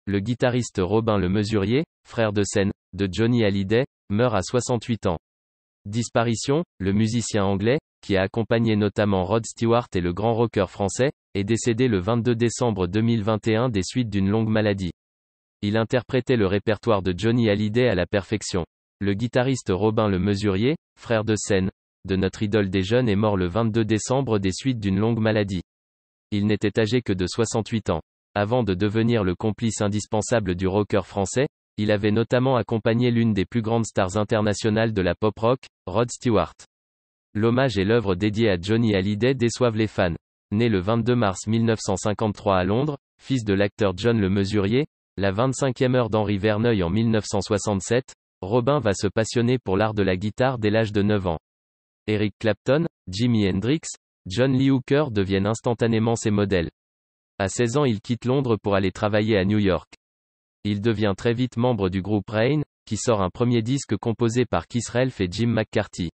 Le guitariste Robin Le Mesurier, frère de scène, de Johnny Hallyday, meurt à 68 ans. Disparition, le musicien anglais, qui a accompagné notamment Rod Stewart et le grand rocker français, est décédé le 22 décembre 2021 des suites d'une longue maladie. Il interprétait le répertoire de Johnny Hallyday à la perfection. Le guitariste Robin Le Mesurier, frère de scène, de notre idole des jeunes est mort le 22 décembre des suites d'une longue maladie. Il n'était âgé que de 68 ans. Avant de devenir le complice indispensable du rocker français, il avait notamment accompagné l'une des plus grandes stars internationales de la pop rock, Rod Stewart. L'hommage et l'œuvre dédiée à Johnny Hallyday déçoivent les fans. Né le 22 mars 1953 à Londres, fils de l'acteur John Le Mesurier, la 25e heure d'Henri Verneuil en 1967, Robin va se passionner pour l'art de la guitare dès l'âge de 9 ans. Eric Clapton, Jimi Hendrix, John Lee Hooker deviennent instantanément ses modèles. À 16 ans il quitte Londres pour aller travailler à New York. Il devient très vite membre du groupe Rain, qui sort un premier disque composé par Keith Relf et Jim McCarthy.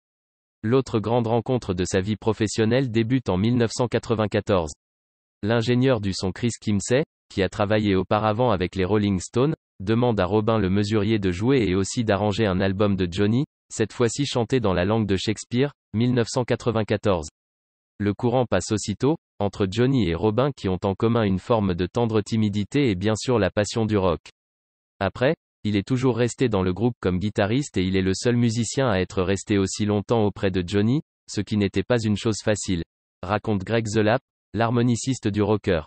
L'autre grande rencontre de sa vie professionnelle débute en 1994. L'ingénieur du son Chris Kimsey, qui a travaillé auparavant avec les Rolling Stones, demande à Robin Le Mesurier de jouer et aussi d'arranger un album de Johnny, cette fois-ci chanté dans la langue de Shakespeare, 1994. Le courant passe aussitôt, entre Johnny et Robin qui ont en commun une forme de tendre timidité et bien sûr la passion du rock. Après, il est toujours resté dans le groupe comme guitariste et il est le seul musicien à être resté aussi longtemps auprès de Johnny, ce qui n'était pas une chose facile, raconte Greg Zelap, l'harmoniciste du rocker.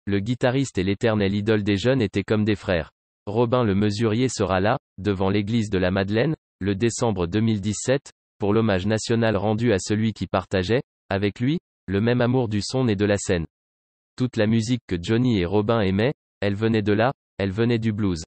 Le guitariste et l'éternel idole des jeunes étaient comme des frères. Robin Le Mesurier sera là, devant l'église de la Madeleine, le décembre 2017, pour l'hommage national rendu à celui qui partageait, avec lui, le même amour du son et de la scène. Toute la musique que Johnny et Robin aimaient, elle venait de là, elle venait du blues.